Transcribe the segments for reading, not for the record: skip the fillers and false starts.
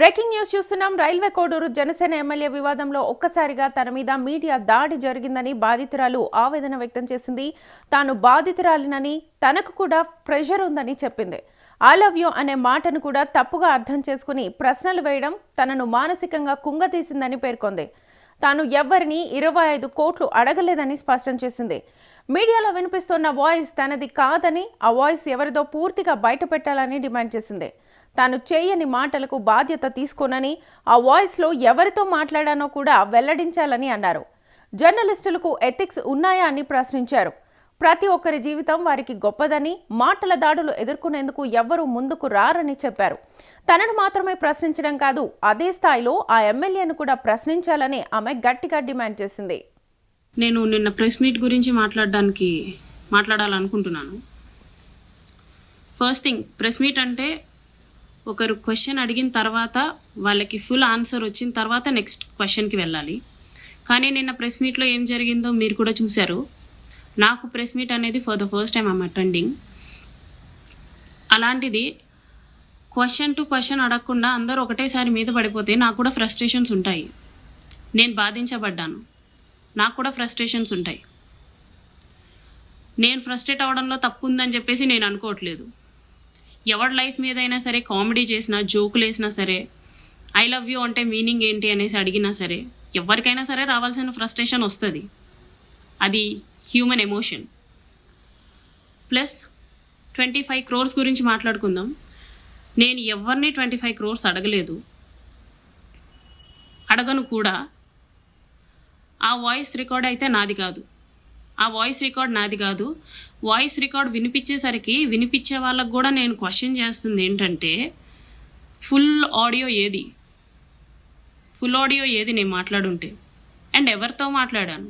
Breaking news చూస్తున్నాం. Railway Koduru Janasena MLA వివాదంలో ఒక్కసారిగా తన మీద మీడియా దాడి జరిగిందని బాధితురాలు ఆవేదన వ్యక్తం చేసింది. తాను బాధితురాలినని, తనకు కూడా ప్రెషర్ ఉందని చెప్పింది. ఐ లవ్ యూ అనే మాటను కూడా తప్పుగా అర్థం చేసుకుని ప్రశ్నలు వేయడం తనను మానసికంగా కుంగతీసిందని పేర్కొంది. తాను ఎవ్వరిని 25 కోట్లు అడగలేదని స్పష్టం చేసింది. మీడియాలో వినిపిస్తున్న వాయిస్ తనది కాదని, ఆ వాయిస్ ఎవరిదో పూర్తిగా బయటపెట్టాలని డిమాండ్ చేసింది. తాను చేయని మాటలకు బాధ్యత తీసుకోనని, ఆ వాయిస్లో ఎవరితో మాట్లాడానో కూడా వెల్లడించాలని అన్నారు. జర్నలిస్టులకు ఎథిక్స్ ఉన్నాయా అని ప్రశ్నించారు. ప్రతి ఒక్కరి జీవితం వారికి గొప్పదని, మాటల దాడులు ఎదుర్కొనేందుకు ఎవ్వరూ ముందుకు రారని చెప్పారు. తనను మాత్రమే ప్రశ్నించడం కాదు, అదే స్థాయిలో ఆ ఎమ్మెల్యేను కూడా ప్రశ్నించాలని ఆమె గట్టిగా డిమాండ్ చేసింది. నేను నిన్న ప్రెస్ మీట్ గురించి మాట్లాడాలనుకుంటున్నాను. ఫస్ట్ థింగ్, ప్రెస్ మీట్ అంటే ఒకరు క్వశ్చన్ అడిగిన తర్వాత వాళ్ళకి ఫుల్ ఆన్సర్ వచ్చిన తర్వాత నెక్స్ట్ క్వశ్చన్కి వెళ్ళాలి. కానీ నిన్న ప్రెస్ మీట్లో ఏం జరిగిందో మీరు కూడా చూశారు. నాకు ప్రెస్ మీట్ అనేది for the first time I'm attending. అలాంటిది క్వశ్చన్ టు క్వశ్చన్ అడగకుండా అందరూ ఒకటేసారి మీద పడిపోతే నాకు కూడా ఫ్రస్ట్రేషన్స్ ఉంటాయి. నేను బాధించబడ్డాను, నాకు కూడా ఫ్రస్ట్రేషన్స్ ఉంటాయి. నేను ఫ్రస్ట్రేట్ అవ్వడంలో తప్పు ఉందని చెప్పేసి నేను అనుకోవట్లేదు. ఎవరి లైఫ్ మీద అయినా సరే కామెడీ చేసినా, జోకులు వేసినా సరే, ఐ లవ్ యూ అంటే మీనింగ్ ఏంటి అనేసి అడిగినా సరే, ఎవరికైనా సరే రావాల్సిన ఫ్రస్ట్రేషన్ వస్తుంది. అది హ్యూమన్ ఎమోషన్. ప్లస్ 25 crores గురించి మాట్లాడుకుందాం. నేను ఎవరిని 25 crores అడగలేదు, అడగను కూడా. ఆ వాయిస్ రికార్డ్ అయితే నాది కాదు. వాయిస్ రికార్డ్ వినిపించేసరికి వినిపించే వాళ్ళకు కూడా నేను క్వశ్చన్ చేస్తుంది ఏంటంటే, ఫుల్ ఆడియో ఏది నేను మాట్లాడుంటే, అండ్ ఎవరితో మాట్లాడాను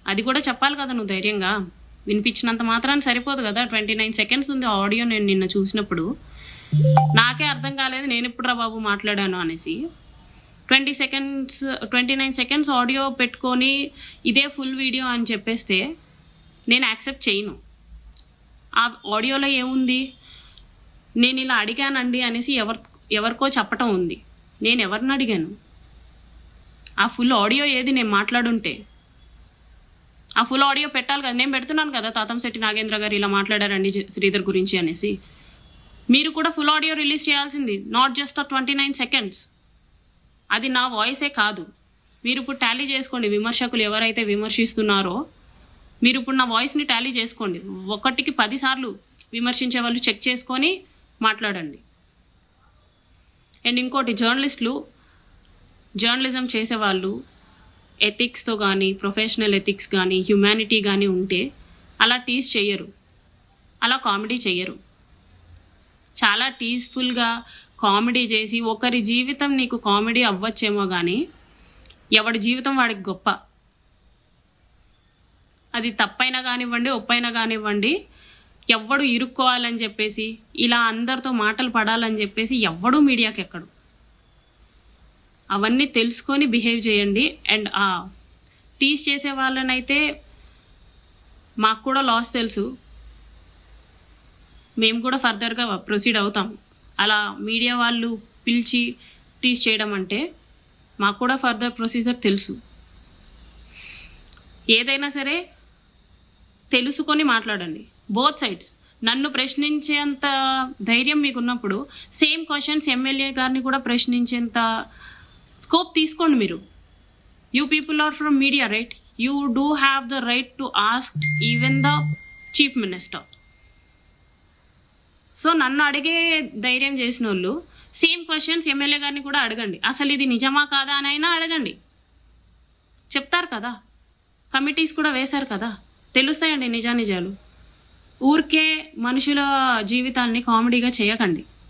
అది కూడా చెప్పాలి కదా. నువ్వు ధైర్యంగా వినిపించినంత మాత్రాన్ని సరిపోదు కదా. 29 seconds ఉంది ఆడియో. నేను నిన్న చూసినప్పుడు నాకే అర్థం కాలేదు నేను ఎప్పుడురా బాబు మాట్లాడాను అనేసి. 29 seconds ఆడియో పెట్టుకొని ఇదే ఫుల్ వీడియో అని చెప్పేస్తే నేను యాక్సెప్ట్ చేయను. ఆ ఆడియోలో ఏముంది, నేను ఇలా అడిగానండి అనేసి ఎవరికో చెప్పటం ఉంది. నేను ఎవరిని అడిగాను? ఆ ఫుల్ ఆడియో ఏది నేను మాట్లాడుంటే ఆ ఫుల్ ఆడియో పెట్టాలి కదా. నేను పెడుతున్నాను కదా, తాతంశెట్టి నాగేంద్ర గారు ఇలా మాట్లాడారండి శ్రీధర్ గురించి అనేసి. మీరు కూడా ఫుల్ ఆడియో రిలీజ్ చేయాల్సింది, నాట్ జస్ట్ 29 seconds. అది నా వాయిసే కాదు. మీరు ఇప్పుడు టాలీ చేసుకోండి. విమర్శకులు ఎవరైతే విమర్శిస్తున్నారో మీరు ఇప్పుడు నా వాయిస్ని టాలీ చేసుకోండి. 1కి 10 సార్లు విమర్శించే వాళ్ళు చెక్ చేసుకొని మాట్లాడండి. అండ్ ఇంకోటి, జర్నలిజం చేసేవాళ్ళు ఎథిక్స్తో కానీ, ప్రొఫెషనల్ ఎథిక్స్ కానీ, హ్యుమానిటీ కానీ ఉంటే అలా టీజ్ చెయ్యరు, అలా కామెడీ చెయ్యరు. చాలా టీజ్ఫుల్గా కామెడీ చేసి, ఒకరి జీవితం నీకు కామెడీ అవ్వచ్చేమో కానీ ఎవడి జీవితం వాడికి గొప్ప. అది తప్పైనా కానివ్వండి, ఒప్పైనా కానివ్వండి, ఎవ్వడు ఇరుక్కోవాలని చెప్పేసి, ఇలా అందరితో మాటలు పడాలని చెప్పేసి ఎవ్వడూ మీడియాకి ఎక్కడు. అవన్నీ తెలుసుకొని బిహేవ్ చేయండి. అండ్ టీజ్ చేసే వాళ్ళనైతే మాకు కూడా లాస్ తెలుసు, మేము కూడా ఫర్దర్గా ప్రొసీడ్ అవుతాం. అలా మీడియా వాళ్ళు పిలిచి టీజ్ చేయడం అంటే మాకు కూడా ఫర్దర్ ప్రొసీజర్ తెలుసు. ఏదైనా సరే తెలుసుకొని మాట్లాడండి, బోత్ సైడ్స్. నన్ను ప్రశ్నించేంత ధైర్యం మీకున్నప్పుడు సేమ్ క్వశ్చన్స్ ఎమ్మెల్యే గారిని కూడా ప్రశ్నించేంత స్కోప్ తీసుకోండి. మీరు you people are from media, right? You do have the right to ask even the chief minister. So నన్ను అడిగే ధైర్యం చేసిన వాళ్ళు సేమ్ క్వశ్చన్స్ ఎమ్మెల్యే గారిని కూడా అడగండి. అసలు ఇది నిజమా కాదా అని అయినా అడగండి, చెప్తారు కదా. కమిటీస్ కూడా వేశారు కదా, తెలుస్తాయండి నిజానిజాలు. ఊరికే మనుషుల జీవితాల్ని కామెడీగా చేయకండి.